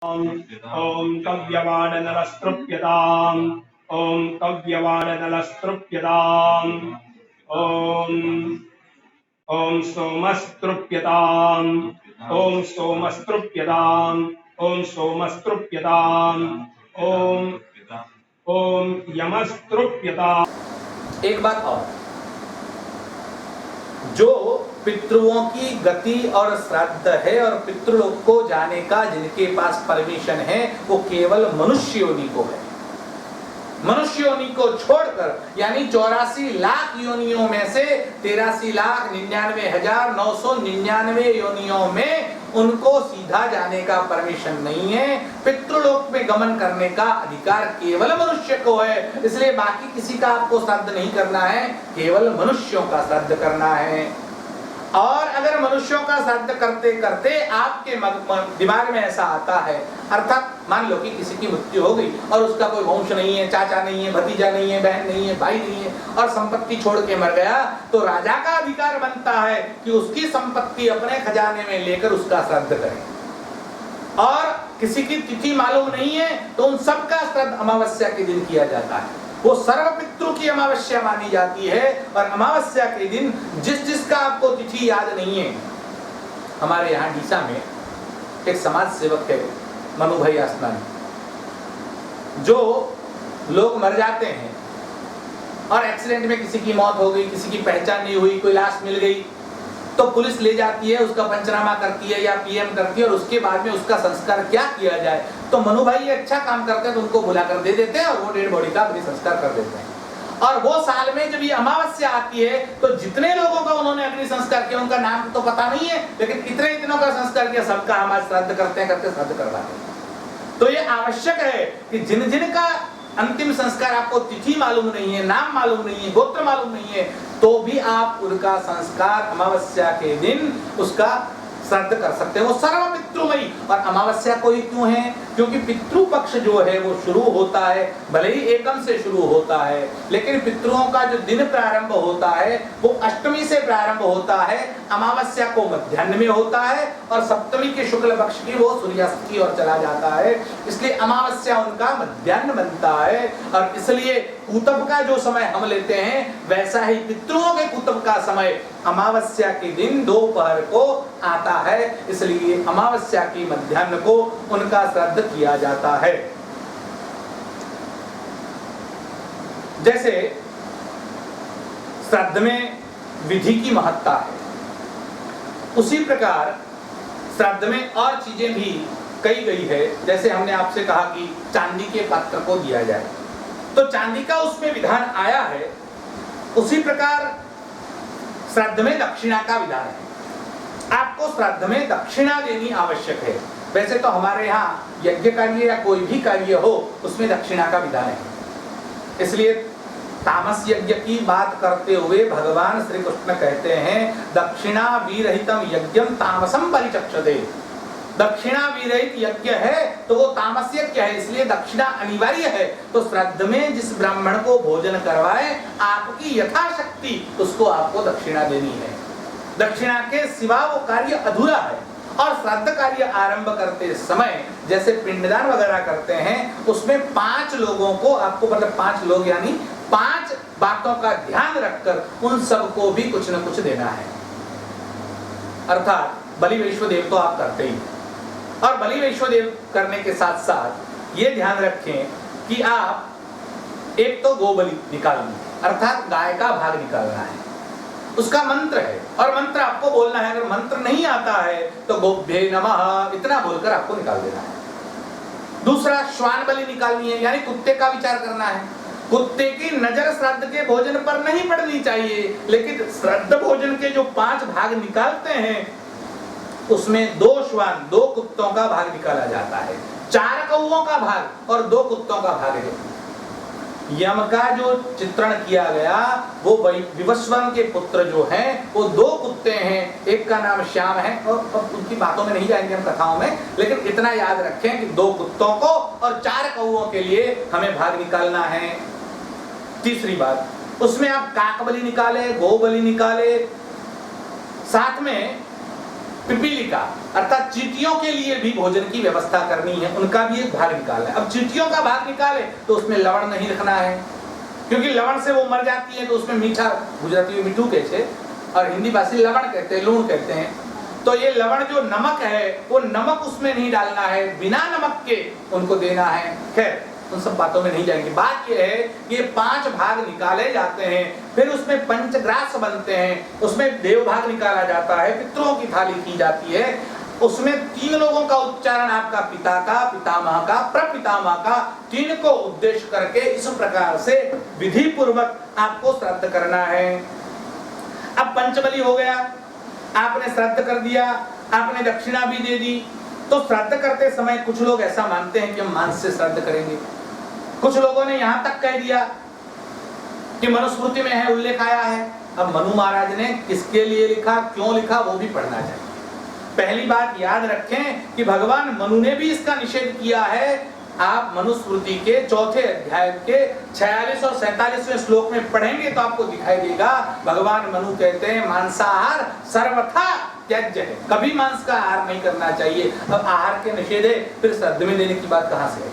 ओम कव्यवाडनलस्तृप्यताम् ओम कव्यवाडनलस्तृप्यताम् ओम सोमस्तृप्यताम् ओम सोमस्तृप्यताम् ओम सोमस्तृप्यताम् ओम यमस्तृप्यताम्। एक बात और, जो पितृओं की गति और श्राद्ध है और पितृलोक को जाने का जिनके पास परमिशन है वो केवल मनुष्य योनि को है। मनुष्य योनि को छोड़कर यानी 84 लाख योनियों में से 83,99,999 योनियों में उनको सीधा जाने का परमिशन नहीं है। पितृलोक में गमन करने का अधिकार केवल मनुष्य को है। इसलिए बाकी किसी का आपको श्राद्ध नहीं करना है, केवल मनुष्यों का श्राद्ध करना है। और अगर मनुष्यों का श्राद्ध करते करते आपके दिमाग में ऐसा आता है, अर्थात मान लो कि किसी की मृत्यु हो गई और उसका कोई वंश नहीं है, चाचा नहीं है, भतीजा नहीं है, बहन नहीं है, भाई नहीं है और संपत्ति छोड़ के मर गया, तो राजा का अधिकार बनता है कि उसकी संपत्ति अपने खजाने में लेकर उसका श्राद्ध करे। और किसी की तिथि मालूम नहीं है तो उन सबका श्राद्ध अमावस्या के दिन किया जाता है। वो सर्व पितृ की अमावस्या मानी जाती है और अमावस्या के दिन जिसका आपको तिथि याद नहीं है, हमारे यहाँ डीसा में एक समाज सेवक है मनु भाई आसनानी, जो लोग मर जाते हैं और एक्सीडेंट में किसी की मौत हो गई, किसी की पहचान नहीं हुई, कोई लाश मिल गई तो पुलिस ले जाती है, उसका पंचनामा करती है या पीएम करती है और उसके बाद में उसका संस्कार क्या किया जाए। तो मनु भाई ये अच्छा काम करते हैं तो उनको बुलाकर दे देते हैं और वो डेड बॉडी का अपनी संस्कार कर देते हैं। और वो साल में जब ये अमावस्या आती है तो जितने लोगों का उन्होंने अग्नि संस्कार किया उनका नाम तो पता नहीं है, लेकिन इतनों का संस्कार किया, सबका हम आज श्राद्ध करते श्राद्ध करवाते हैं। तो ये आवश्यक है कि जिन जिन का अंतिम संस्कार आपको तिथि मालूम नहीं है, नाम मालूम नहीं है, गोत्र मालूम नहीं है, तो भी आप उनका संस्कार अमावस्या के दिन उसका श्राद्ध कर सकते हैं। वो सर्व पितृमयी। और अमावस्या को ही क्यों है? क्योंकि पितृ पक्ष जो है वो शुरू होता है, भले ही एकम से शुरू होता है, लेकिन पितरों का जो दिन प्रारंभ होता है वो अष्टमी से प्रारंभ होता है, अमावस्या को मध्याह्न में होता है और सप्तमी के शुक्ल पक्ष की वो सूर्यास्त की ओर चला जाता है। इसलिए अमावस्या उनका मध्याह्न बनता है और इसलिए कुतब का जो समय हम लेते हैं वैसा ही पितरों के कुतब का समय अमावस्या के दिन दोपहर को आता है। इसलिए अमावस्या की मध्याह्न को उनका श्राद्ध किया जाता है। जैसे श्राद्ध में विधि की महत्ता है, उसी प्रकार श्राद्ध में और चीजें भी कही गई है। जैसे हमने आपसे कहा कि चांदी के पात्र को दिया जाए, तो चांदी का उसमें विधान आया है। उसी प्रकार श्राद्ध में दक्षिणा का विधान है। आपको श्राद्ध में दक्षिणा देनी आवश्यक है। वैसे तो हमारे यहाँ यज्ञ कार्य या कोई भी कार्य हो उसमें दक्षिणा का विधान है। इसलिए तामस यज्ञ की बात करते हुए भगवान श्री कृष्ण कहते हैं दक्षिणा विरहितम यज्ञम तामसम परिचक्षते। दक्षिणा विरहित यज्ञ है तो वो तामस यज्ञ है, इसलिए दक्षिणा अनिवार्य है। तो श्राद्ध में जिस ब्राह्मण को भोजन करवाए आपकी यथाशक्ति उसको आपको दक्षिणा देनी है। दक्षिणा के सिवा वो कार्य अधूरा है। और श्राद्ध कार्य आरंभ करते समय जैसे पिंडदान वगैरह करते हैं उसमें 5 लोगों को आपको, मतलब 5 लोग यानी 5 बातों का ध्यान रखकर उन सबको भी कुछ न कुछ देना है। अर्थात बलि वैश्वदेव तो आप करते ही, और बलि वैश्वदेव करने के साथ साथ ये ध्यान रखें कि आप एक तो गो बलि निकालनी, अर्थात गाय का भाग निकालना है, उसका मंत्र है और मंत्र आपको बोलना है। अगर मंत्र नहीं आता है तो गोभ्ये नमः इतना बोलकर आपको निकाल देना है। दूसरा श्वान बलि निकालनी है, यानी कुत्ते का विचार करना है। कुत्ते की नजर श्राद्ध के भोजन पर नहीं पड़नी चाहिए, लेकिन श्राद्ध भोजन के जो 5 भाग निकालते हैं उसमें 2 श्वान 2 कुत्तों का भाग निकाला जाता है, 4 कौओं का भाग और 2 कुत्तों का भाग है। यम का जो चित्रण किया गया वो विवस्वान के पुत्र जो हैं वो 2 कुत्ते हैं, एक का नाम श्याम है और उनकी बातों में नहीं जाएंगे हम कथाओं में, लेकिन इतना याद रखें कि 2 कुत्तों को और 4 कौओं के लिए हमें भाग निकालना है। तीसरी बात, उसमें आप काक बलि निकाले, गो बलि निकाले, साथ में पिपीलिका अर्थात चींटियों के लिए भी भोजन की व्यवस्था करनी है, उनका भी एक भाग निकालना है। अब चींटियों का भाग निकाले तो उसमें लवण नहीं रखना है, क्योंकि लवण से वो मर जाती है, तो उसमें मीठा, गुजराती में मीठू कहते हैं और हिंदी भाषी लवण कहते हैं, लूण कहते हैं। तो ये लवण जो नमक है वो नमक उसमें नहीं डालना है, बिना नमक के उनको देना है। खैर उन सब बातों में नहीं जाएंगे। बात यह है कि 5 भाग निकाले जाते हैं, फिर उसमें पंचग्रास बनते हैं, उसमें देव भाग निकाला जाता है, पितरों की थाली की जाती है, उसमें 3 लोगों का उच्चारण आपका पिता का, पितामह का, प्रपितामह का, 3 को उद्देश्य करके इस प्रकार से विधि पूर्वक आपको श्राद्ध करना है। अब पंचबली हो गया, आपने श्राद्ध कर दिया, आपने दक्षिणा भी दे दी, तो श्राद्ध करते समय कुछ लोग ऐसा मानते हैं कि हम मांस से श्राद्ध करेंगे। कुछ लोगों ने यहां तक कह दिया कि मनुस्मृति में है, उल्लेख आया है। अब मनु महाराज ने किसके लिए लिखा, क्यों लिखा, वो भी पढ़ना चाहिए। पहली बात याद रखें कि भगवान मनु ने भी इसका निषेध किया है। आप मनुस्मृति के 4थे अध्याय के 46 और 47वें श्लोक में पढ़ेंगे तो आपको दिखाई देगा, भगवान मनु कहते हैं मांसाहार सर्वथा त्याज्य है, कभी मांस का आहार नहीं करना चाहिए। अब आहार के निषेध है, फिर श्राद्ध में देने की बात कहां से आई?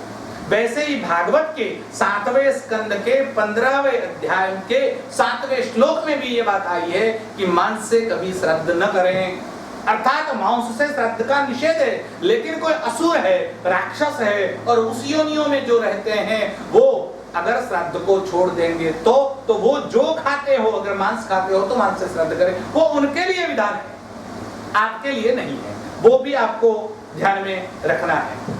वैसे ही भागवत के 7वें स्कंद के 15वें अध्याय के 7वें श्लोक में भी ये बात आई है कि मांस से कभी श्राद्ध न करें, अर्थात मांस से श्राद्ध का निषेध है। लेकिन कोई असुर है, राक्षस है और उस योनियों में जो रहते हैं, वो अगर श्राद्ध को छोड़ देंगे तो वो जो खाते हो, अगर मांस खाते हो तो मांस से श्राद्ध करें, वो उनके लिए विधान है, आपके लिए नहीं है। वो भी आपको ध्यान में रखना है।